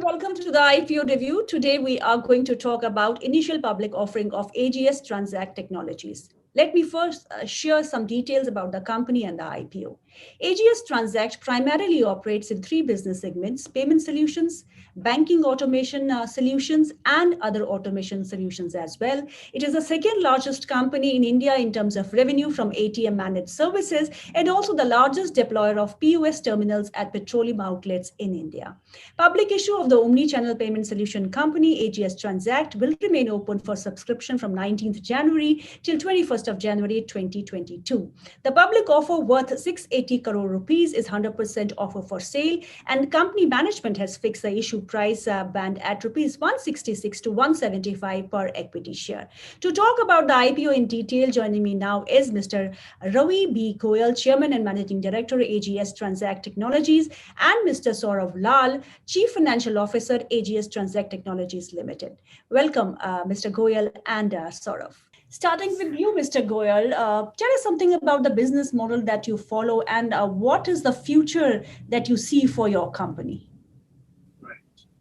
welcome to the IPO review. Today we are going to talk about initial public offering of AGS Transact Technologies. Let me first share some details about the company and the IPO. AGS Transact primarily operates in three business segments: payment solutions, banking automation solutions, and other automation solutions as well. It is the second largest company in India in terms of revenue from ATM managed services, and also the largest deployer of POS terminals at petroleum outlets in India. Public issue of the omni-channel payment solution company AGS Transact will remain open for subscription from 19th January till 21st of January 2022. The public offer worth 680 crore rupees is 100% offer for sale, and company management has fixed the issue price band at rupees 166 to 175 per equity share. To talk about the IPO in detail, joining me now is Mr. Ravi B. Goyal, Chairman and Managing Director, AGS Transact Technologies, and Mr. Saurav Lal, Chief Financial Officer, AGS Transact Technologies Limited. Welcome, Mr. Goyal and Saurav. Starting with you, Mr. Goyal, tell us something about the business model that you follow and what is the future that you see for your company?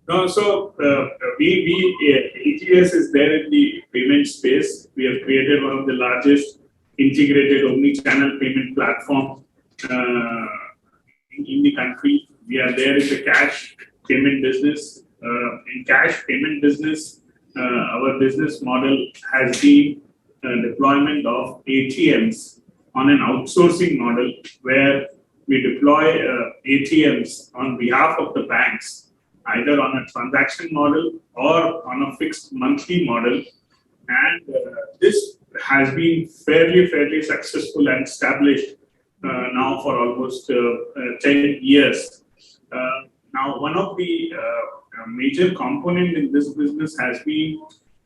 AGS is there in the payment space. We have created one of the largest integrated omni-channel payment platform in the country. We are there in the cash payment business. In cash payment business, our business model has been deployment of ATMs on an outsourcing model where we deploy ATMs on behalf of the banks, either on a transaction model or on a fixed monthly model. And this has been fairly successful and established now for almost 10 years. Now, one of the major component in this business has been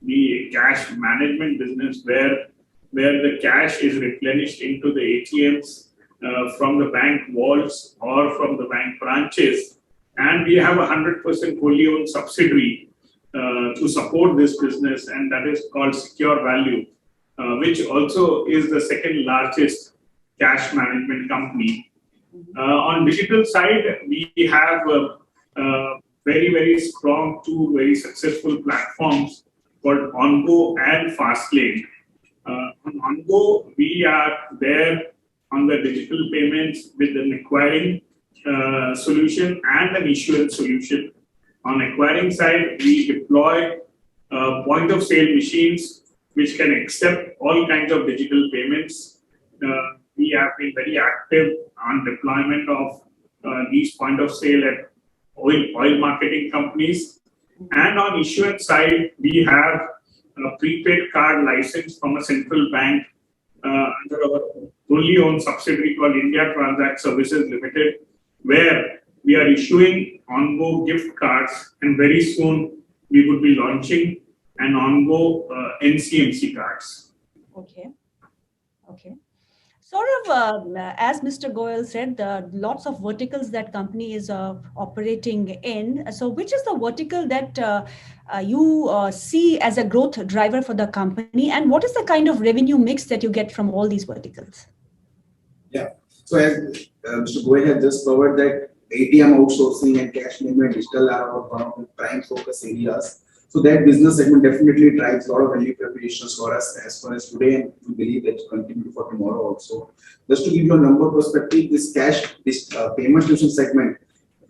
the cash management business, where the cash is replenished into the ATMs from the bank vaults or from the bank branches. And we have a 100% wholly owned subsidiary to support this business, and that is called Secure Value, which also is the second largest cash management company. On digital side, we have very strong two very successful platforms called Ongo and Fastlane. On Ongo, we are there on the digital payments with an acquiring solution and an issuance solution. On acquiring side, we deploy point of sale machines which can accept all kinds of digital payments. We have been very active on deployment of these point of sale at oil marketing companies. And on issuance side, we have a prepaid card license from a central bank under our wholly owned subsidiary called India Transact Services Limited, where we are issuing Ongo gift cards, and very soon we would be launching an Ongo NCMC cards. Okay. Sort of, as Mr. Goyal said, lots of verticals that company is operating in. So which is the vertical that you see as a growth driver for the company, and what is the kind of revenue mix that you get from all these verticals? Yeah, so as Mr. Goyal has just covered that ATM outsourcing and cash payment digital are one of the prime focus areas. So that business segment definitely drives a lot of value propositions for us as far as today, and we believe that will continue for tomorrow also. Just to give you a number perspective, this payment solution segment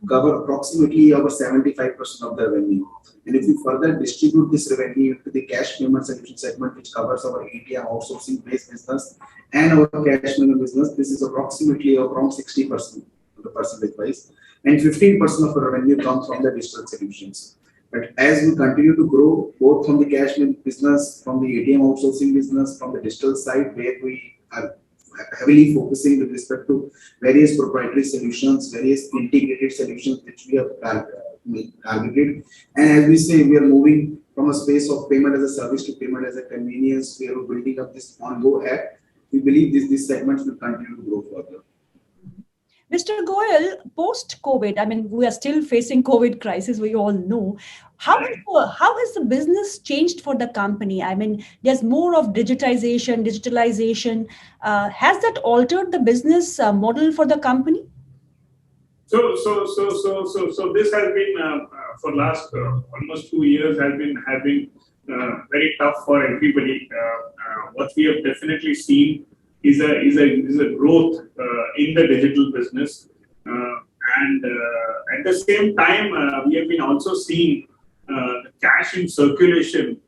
cover approximately over 75% of the revenue. And if we further distribute this revenue to the cash payment solution segment, which covers our ATM outsourcing based business and our cash payment business, this is approximately around 60% of the percentage wise, and 15% of our revenue comes from the digital solutions. But as we continue to grow, both from the cash business, from the ATM outsourcing business, from the digital side, where we are heavily focusing with respect to various proprietary solutions, various integrated solutions which we have targeted. And as we say, we are moving from a space of payment as a service to payment as a convenience. We are building up this Ongo app. We believe these segments will continue to grow further. Mr. Goyal, post-COVID, I mean, we are still facing COVID crisis, we all know. How has the business changed for the company? I mean, there's more of digitalization. Has that altered the business model for the company? So this has been for last almost 2 years have been very tough for everybody. What we have definitely seen is a growth in the digital business, and at the same time we have been also seeing the cash in circulation,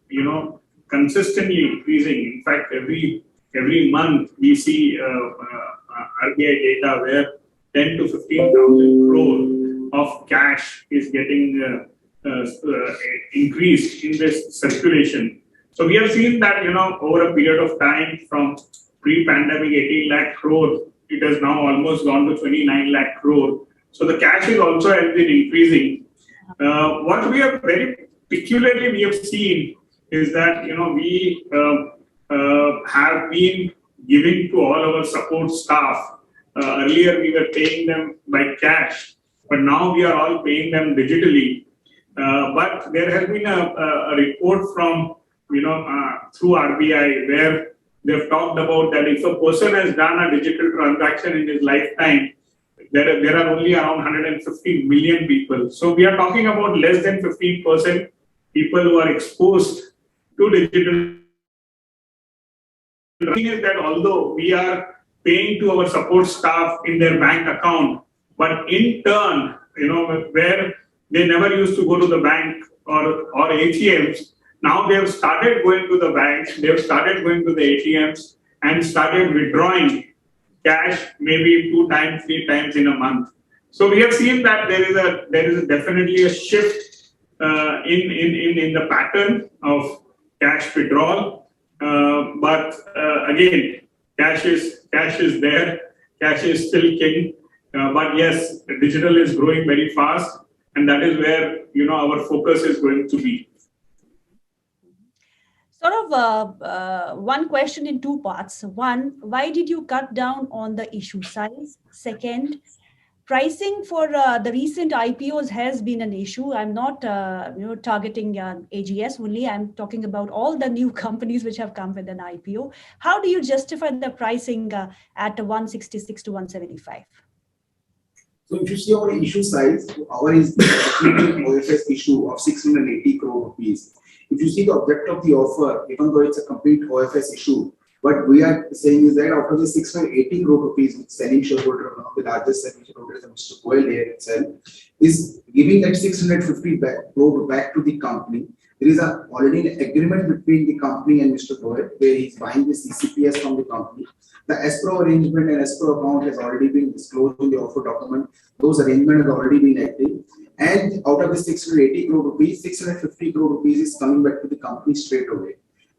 consistently increasing. In fact, every month we see RBI data where 10 to 15,000 crore of cash is getting increased in this circulation. So we have seen that, over a period of time from pre-pandemic 18 lakh crore, it has now almost gone to 29 lakh crore. So the cash is also has been increasing. What we have very peculiarly we have seen is that, we have been giving to all our support staff. Earlier we were paying them by cash, but now we are all paying them digitally. But there has been a report from, through RBI where they've talked about that if a person has done a digital transaction in his lifetime, there are only around 150 million people. So we are talking about less than 15% people who are exposed to digital. The thing is that although we are paying to our support staff in their bank account, but in turn, where they never used to go to the bank or ATMs, now they have started going to the banks, they have started going to the ATMs and started withdrawing cash maybe 2 times, 3 times in a month. So we have seen that there is definitely a shift in the pattern of cash withdrawal. But again, cash is there, cash is still king. But yes, digital is growing very fast, and that is where our focus is going to be. Sort of one question in 2 parts. One, why did you cut down on the issue size? Second, pricing for the recent IPOs has been an issue. I'm not targeting AGS only. I'm talking about all the new companies which have come with an IPO. How do you justify the pricing at 166 to 175? So if you see our issue size, our is the OFS issue of 680 crore rupees. If you see the objective of the offer, even though it's a complete OFS issue, what we are saying is that out of the 680 crore rupees, which selling shareholder, one of the largest selling shareholders, Mr. Goel here itself, is giving that 650 crore back to the company. There is already an agreement between the company and Mr. Goel, where he's buying the CCPS from the company. The escrow arrangement and escrow account has already been disclosed in the offer document. Those arrangements have already been active. And out of the 680 crore rupees, 650 crore rupees is coming back to the company straight away.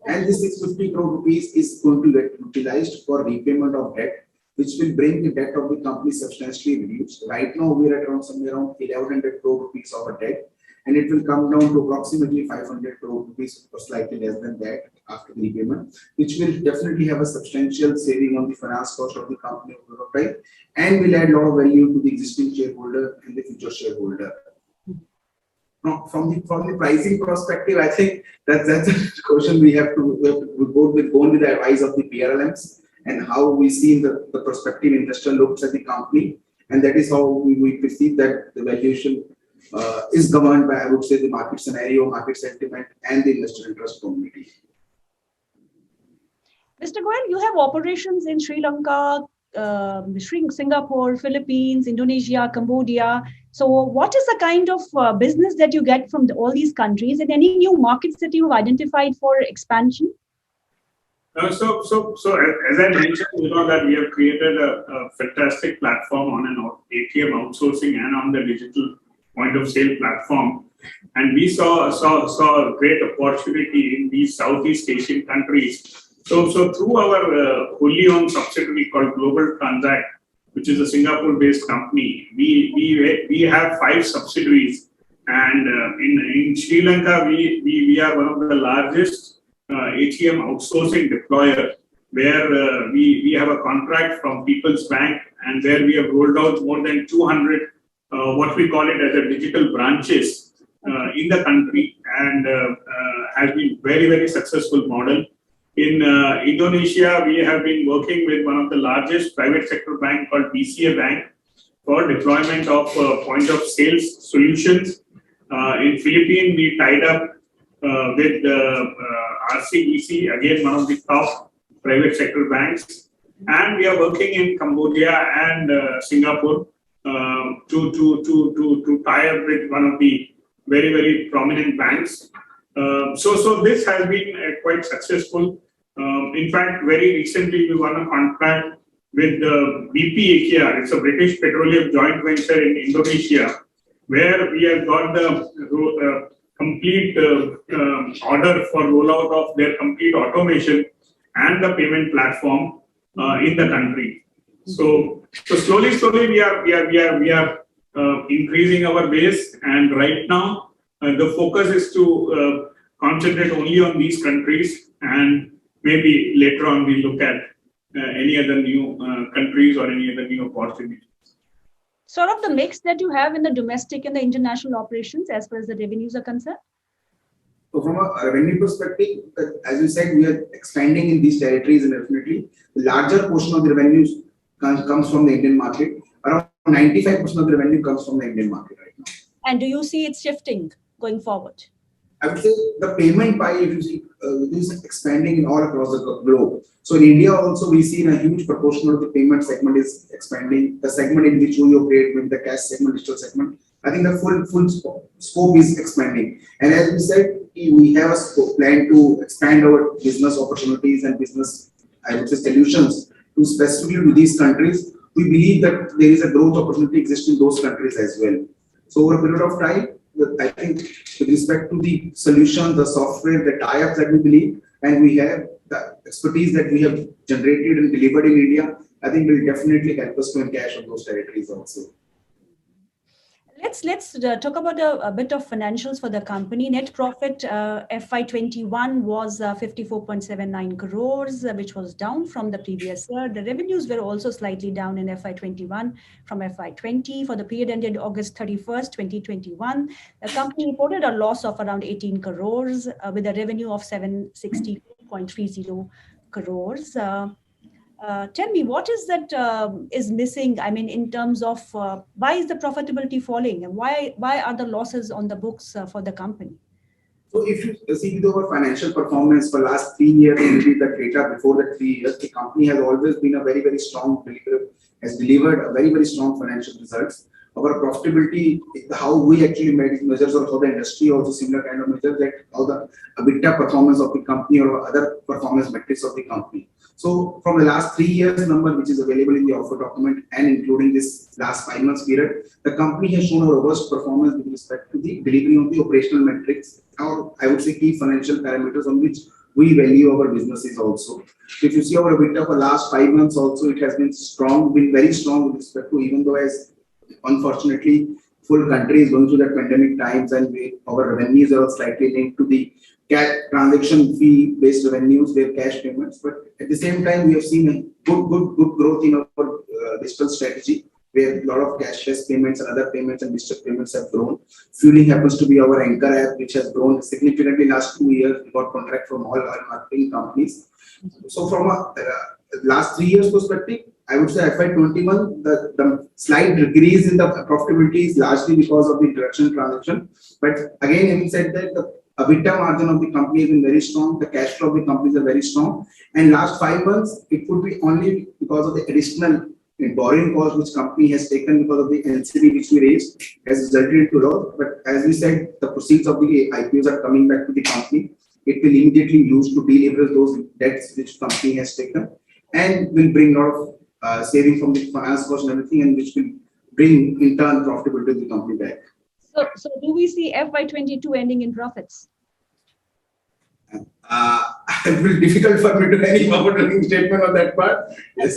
And this 650 crore rupees is going to get utilized for repayment of debt, which will bring the debt of the company substantially reduced. Right now, we are at somewhere around 1100 crore rupees of our debt, and it will come down to approximately 500 crore rupees or slightly less than that after the repayment, which will definitely have a substantial saving on the finance cost of the company over time, and will add a lot of value to the existing shareholder and the future shareholder. Now, from the pricing perspective, I think that's a question we have to go with the advice of the PRLMs and how we see the prospective investor looks at the company, and that is how we perceive that the valuation is governed by, I would say, the market scenario, market sentiment, and the investor interest community. Mr. Goel, you have operations in Sri Lanka, Singapore, Philippines, Indonesia, Cambodia. So what is the kind of business that you get from all these countries, and any new markets that you've identified for expansion? So as I mentioned, that we have created a fantastic platform on an ATM outsourcing and on the digital point of sale platform. And we saw a great opportunity in these Southeast Asian countries. So through our wholly owned subsidiary called Global Transact, which is a Singapore-based company, we have 5 subsidiaries, and in Sri Lanka we are one of the largest ATM outsourcing deployer, where we have a contract from People's Bank, and where we have rolled out more than 200 what we call it as a digital branches in the country, and has been very, very successful model. In Indonesia, we have been working with one of the largest private sector bank called BCA Bank for deployment of point of sales solutions. In Philippines, we tied up with RCBC, again one of the top private sector banks, and we are working in Cambodia and Singapore to tie up with one of the very prominent banks. So this has been quite successful. In fact, very recently we won a contract with the BP AKR. It's a British Petroleum joint venture in Indonesia, where we have got the complete order for rollout of their complete automation and the payment platform in the country. So slowly we are increasing our base, and right now the focus is to concentrate only on these countries, and maybe later on we look at any other new countries or any other new opportunities. Sort of the mix that you have in the domestic and the international operations as far as the revenues are concerned? So from a revenue perspective, as you said, we are expanding in these territories, and definitely the larger portion of the revenues comes from the Indian market. Around 95% of the revenue comes from the Indian market right now. And do you see it shifting going forward? I would say the payment pie, if you see, is expanding in all across the globe. So in India also, we see a huge proportion of the payment segment is expanding. The segment in which we operate, with the cash segment, digital segment, I think the full scope is expanding. And as we said, we have a plan to expand our business opportunities and business, I would say, solutions to specifically to these countries. We believe that there is a growth opportunity existing in those countries as well. So over a period of time, I think with respect to the solution, the software, the tie-ups that we believe, and we have the expertise that we have generated and delivered in India, I think will definitely help us to encash on those territories also. Let's talk about a bit of financials for the company. Net profit FY21 was 54.79 crores, which was down from the previous year. The revenues were also slightly down in FY21 from FY20. For the period ended August 31st, 2021, the company reported a loss of around 18 crores with a revenue of 760.30 crores. Tell me, what is that is missing? I mean, in terms of why is the profitability falling, and why are the losses on the books for the company? So if you see our financial performance for last 3 years, maybe the data before the 3 years, the company has always been a very strong deliverer, has delivered a very strong financial results. Our profitability, how we actually made measures, or how the industry also similar kind of measures, that how the EBITDA performance of the company or other performance metrics of the company. So from the last 3 years number, which is available in the offer document and including this last 5 months period, the company has shown a robust performance with respect to the delivery of the operational metrics, or I would say key financial parameters on which we value our businesses also. If you see our EBITDA for last 5 months also, it has been strong, been very strong with respect to, even though as unfortunately full country is going through that pandemic times, and our revenues are slightly linked to the cash transaction fee based revenues, their cash payments. But at the same time, we have seen a good growth in our digital strategy, where a lot of cashless payments and other payments and digital payments have grown. Fueling happens to be our anchor app, which has grown significantly last 2 years. We got contract from all our marketing companies. So from a last 3 years perspective, I would say FY21, the slight decrease in the profitability is largely because of the introduction transaction. But again, having said that, the EBITDA margin of the company has been very strong. The cash flow of the companies are very strong. And last 5 months, it could be only because of the additional borrowing cost which company has taken because of the NCD which we raised has resulted into loss. But as we said, the proceeds of the IPOs are coming back to the company. It will immediately use to deleverage those debts which company has taken, and will bring a lot of saving from the finance cost and everything, and which will bring in turn profitability to the company back. So do we see FY22 ending in profits? It will be difficult for me to make any forward-looking statement on that part. Yes.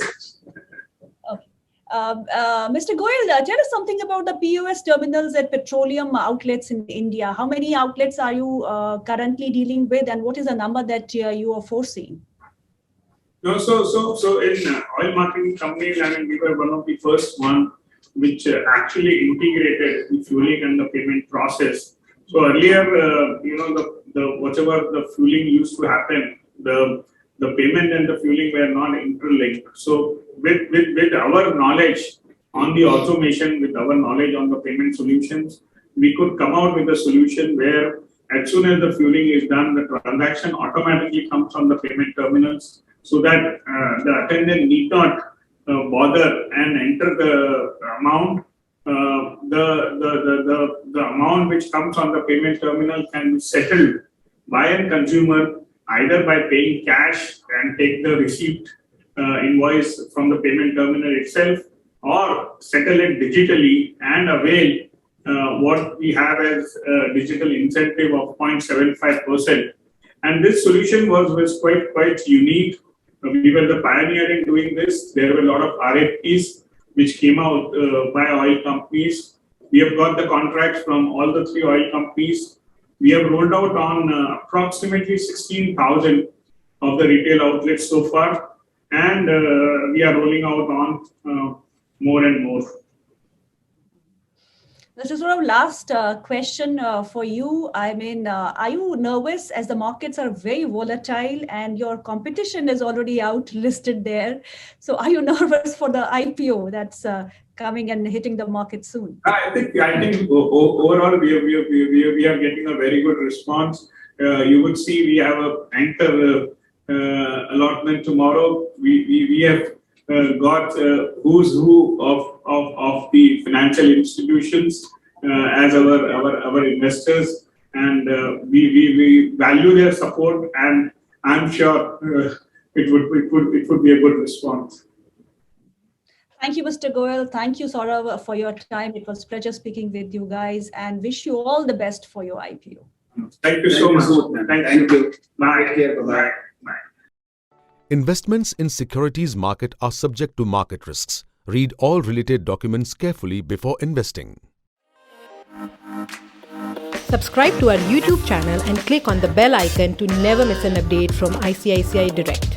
Okay. Mr. Goyal, tell us something about the POS terminals at petroleum outlets in India. How many outlets are you currently dealing with, and what is the number that you are foreseeing? No, so in oil marketing companies, I mean, we were one of the first one which actually integrated the fueling and the payment process. So earlier, whatever the fueling used to happen, the payment and the fueling were not interlinked. So with our knowledge on the automation, with our knowledge on the payment solutions, we could come out with a solution where as soon as the fueling is done, the transaction automatically comes from the payment terminals so that the attendant need not bother and enter the amount. The amount which comes on the payment terminal can be settled by a consumer either by paying cash and take the receipt invoice from the payment terminal itself, or settle it digitally and avail what we have as a digital incentive of 0.75%. And this solution was quite unique. We were the pioneer in doing this. There were a lot of RFPs which came out by oil companies. We have got the contracts from all the 3 oil companies. We have rolled out on approximately 16,000 of the retail outlets so far, and we are rolling out on more and more. This is sort of last question for you. I mean, are you nervous as the markets are very volatile and your competition is already out listed there? So are you nervous for the IPO that's coming and hitting the market soon? I think overall we are getting a very good response. You would see we have a anchor allotment tomorrow. We have got who's who of the financial institutions as our investors, and we value their support, and I'm sure it would be a good response. Thank you, Mr. Goel. Thank you, Saurav, for your time. It was a pleasure speaking with you guys, and wish you all the best for your IPO. Thank you so much. Thank you. Bye. Take care. Bye. Investments in securities market are subject to market risks. Read all related documents carefully before investing. Subscribe to our YouTube channel and click on the bell icon to never miss an update from ICICI Direct.